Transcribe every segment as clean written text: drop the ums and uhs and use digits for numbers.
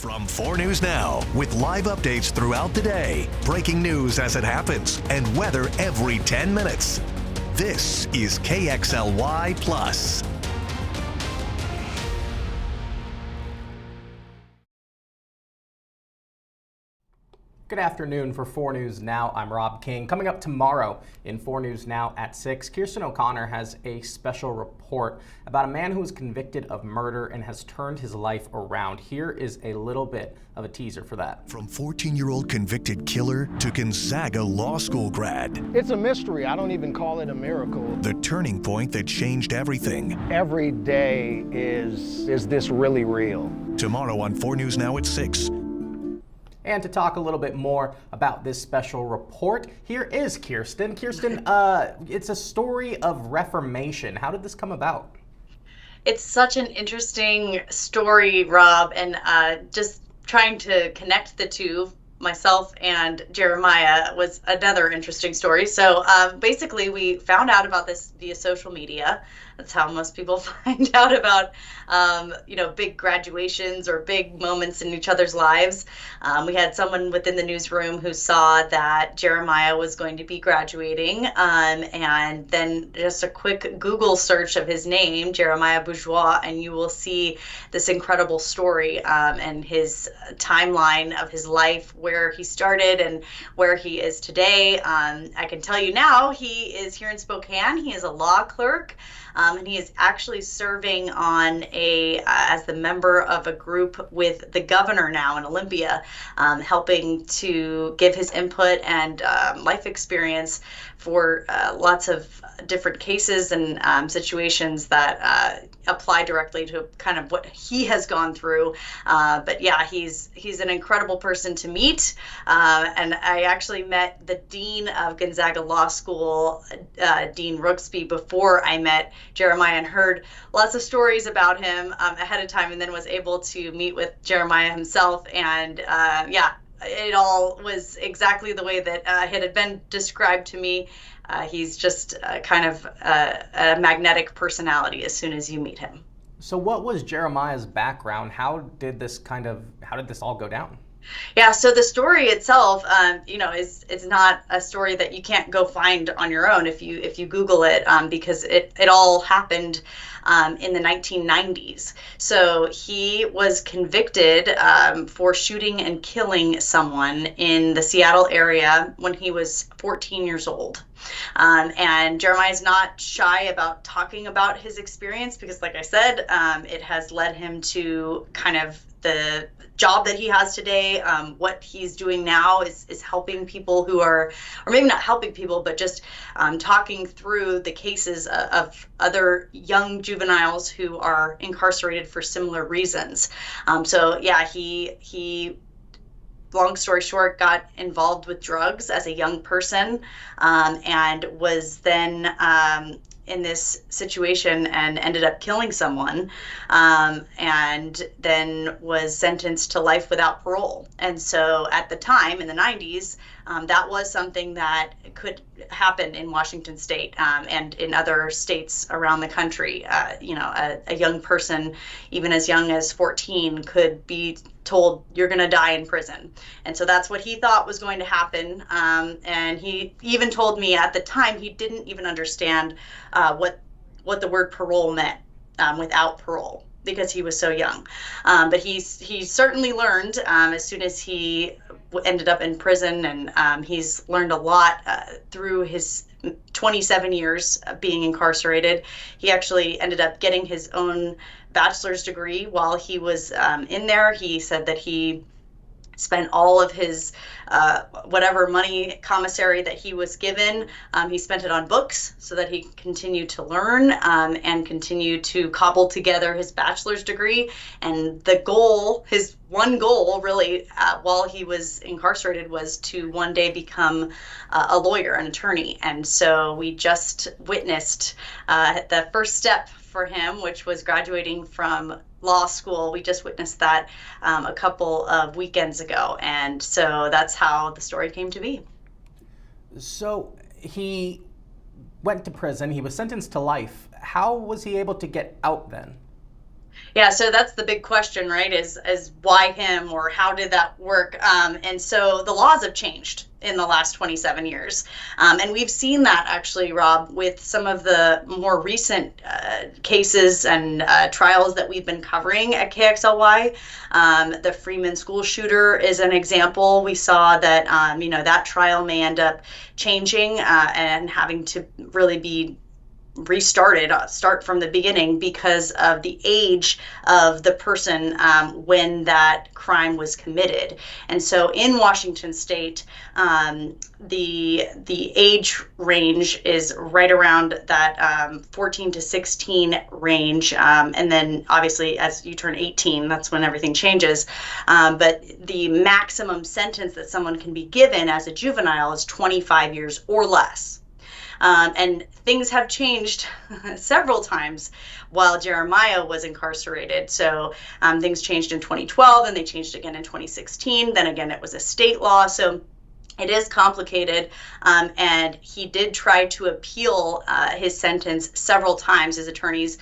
From 4 News Now, with live updates throughout the day, breaking news as it happens, and weather every 10 minutes. This is KXLY Plus. Good afternoon. For 4 News Now, I'm Rob King. Coming up tomorrow in 4 News Now at 6, Kirsten O'Connor has a special report about a man who was convicted of murder and has turned his life around. Here is a little bit of a teaser for that. From 14-year-old convicted killer to Gonzaga Law School grad. It's a mystery. I don't even call it a miracle. The turning point that changed everything. Every day is this really real? Tomorrow on 4 News Now at 6. And to talk a little bit more about this special report, here is Kirsten. Kirsten, it's a story of reformation. How did this come about? It's such an interesting story, Rob, and just trying to connect the two, myself and Jeremiah, was another interesting story. So basically, we found out about this via social media. That's how most people find out about, big graduations or big moments in each other's lives. We had someone within the newsroom who saw that Jeremiah was going to be graduating, and then just a quick Google search of his name, Jeremiah Bourgeois, and you will see this incredible story and his timeline of his life, where he started and where he is today. I can tell you now, he is here in Spokane. He is a law clerk. And he is actually serving on as the member of a group with the governor now in Olympia, helping to give his input and life experience for lots of different cases and situations that apply directly to kind of what he has gone through. But yeah, he's an incredible person to meet. And I actually met the dean of Gonzaga Law School, Dean Rooksby, before I met Jeremiah, and heard lots of stories about him ahead of time, and then was able to meet with Jeremiah himself. And it all was exactly the way that it had been described to me. He's just kind of a magnetic personality as soon as you meet him. So what was Jeremiah's background? How did this all go down? Yeah, so the story itself, it's not a story that you can't go find on your own if you Google it, because it all happened in the 1990s. So he was convicted for shooting and killing someone in the Seattle area when he was 14 years old. And Jeremiah's not shy about talking about his experience because, like I said, it has led him to kind of the job that he has today. What he's doing now is helping people who are, or maybe not helping people, but just talking through the cases of other young juveniles who are incarcerated for similar reasons. He long story short, got involved with drugs as a young person, and was then in this situation and ended up killing someone, and then was sentenced to life without parole. And so at the time, in the 90s, that was something that could happen in Washington State and in other states around the country. A young person, even as young as 14, could be told you're going to die in prison. And so that's what he thought was going to happen. And he even told me at the time he didn't even understand what the word parole meant without parole, because he was so young. But he certainly learned as soon as he ended up in prison, and he's learned a lot through his 27 years of being incarcerated. He actually ended up getting his own bachelor's degree while he was in there. He said that he spent all of his whatever money commissary that he was given, he spent it on books so that he continued to learn and continue to cobble together his bachelor's degree. And the goal, his one goal really, while he was incarcerated, was to one day become a lawyer, an attorney. And so we just witnessed the first step for him, which was graduating from law school. We just witnessed that a couple of weekends ago. And so that's how the story came to be. So he went to prison. He was sentenced to life. How was he able to get out then? Yeah, so that's the big question, right? Is why him, or how did that work? And so the laws have changed in the last 27 years, and we've seen that actually, Rob, with some of the more recent cases and trials that we've been covering at KXLY. The Freeman school shooter is an example. We saw that that trial may end up changing and having to really be start from the beginning because of the age of the person when that crime was committed. And so in Washington state, the age range is right around that 14 to 16 range. And then obviously as you turn 18, that's when everything changes. But the maximum sentence that someone can be given as a juvenile is 25 years or less. And things have changed several times while Jeremiah was incarcerated. So things changed in 2012, and they changed again in 2016. Then again, it was a state law. So it is complicated, and he did try to appeal his sentence several times. His attorneys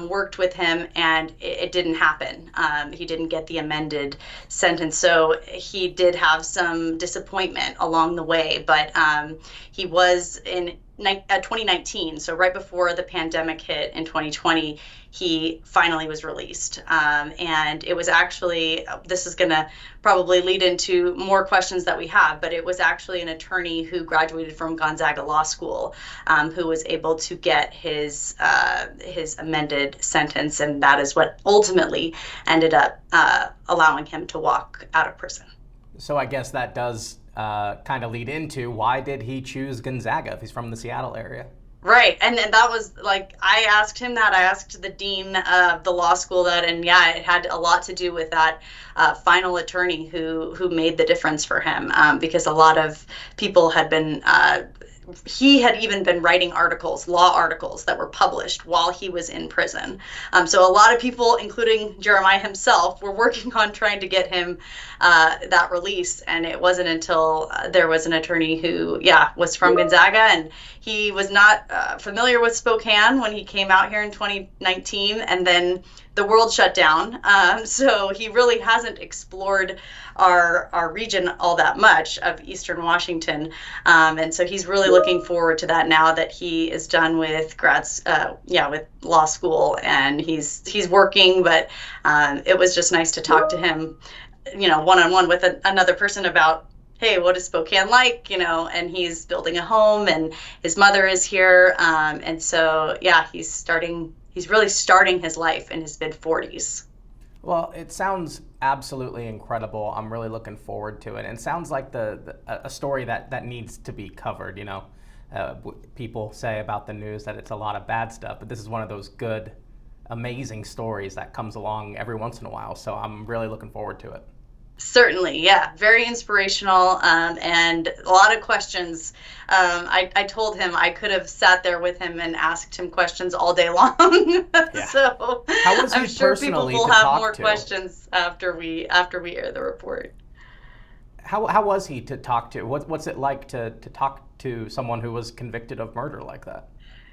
worked with him, and it didn't happen. He didn't get the amended sentence, so he did have some disappointment along the way. But he was in 2019, so right before the pandemic hit in 2020, he finally was released. And it was actually, this is going to probably lead into more questions that we have, but it was actually an attorney who graduated from Gonzaga Law School who was able to get his amended sentence, and that is what ultimately ended up allowing him to walk out of prison. So I guess that does kind of lead into, why did he choose Gonzaga if he's from the Seattle area? Right. And that was like, I asked him that. I asked the dean of the law school that, and yeah, it had a lot to do with that final attorney who made the difference for him, because a lot of people had been he had even been writing law articles that were published while he was in prison. So a lot of people, including Jeremiah himself, were working on trying to get him that release. And it wasn't until there was an attorney who, was from Gonzaga, and he was not familiar with Spokane when he came out here in 2019. And then the world shut down. So he really hasn't explored our region all that much of Eastern Washington. And so he's really looking forward to that now that he is done with with law school, and he's working. But it was just nice to talk to him, one-on-one with another person about, hey, what is Spokane like? And he's building a home, and his mother is here. And so, he's really starting his life in his mid-40s. Well, it sounds absolutely incredible. I'm really looking forward to it. And it sounds like a story that needs to be covered. People say about the news that it's a lot of bad stuff, but this is one of those good, amazing stories that comes along every once in a while. So I'm really looking forward to it. Certainly, yeah, very inspirational, and a lot of questions. I told him I could have sat there with him and asked him questions all day long. Yeah. So I'm sure people will have more questions after we air the report. How was he to talk to? What's it like to talk to someone who was convicted of murder like that?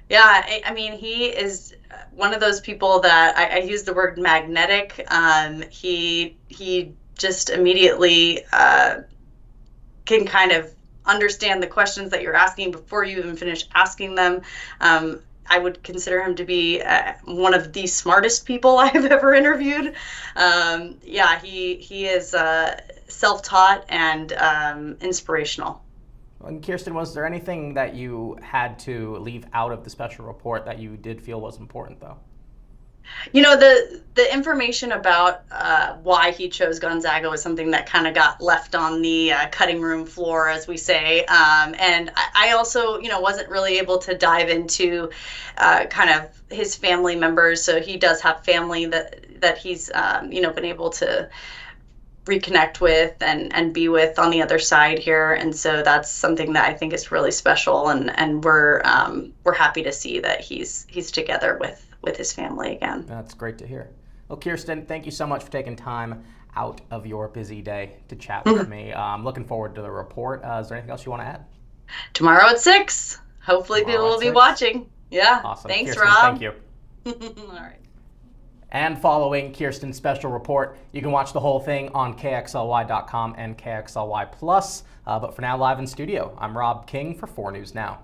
Yeah, I mean, he is one of those people that I use the word magnetic. He just immediately can kind of understand the questions that you're asking before you even finish asking them. I would consider him to be one of the smartest people I've ever interviewed. He is self-taught and inspirational. And Kirsten, was there anything that you had to leave out of the special report that you did feel was important, though? The information about why he chose Gonzaga was something that kind of got left on the cutting room floor, as we say. And I also, wasn't really able to dive into kind of his family members. So he does have family that he's, been able to reconnect with and be with on the other side here. And so that's something that I think is really special. And we're happy to see that he's together with his family again. That's great to hear. Well, Kirsten, thank you so much for taking time out of your busy day to chat with me. I'm looking forward to the report. Is there anything else you want to add? Tomorrow at 6. Hopefully people will be watching. Yeah. Awesome. Thanks, Kirsten, Rob. Thank you. All right. And following Kirsten's special report, you can watch the whole thing on KXLY.com and KXLY Plus. But for now, live in studio, I'm Rob King for 4 News Now.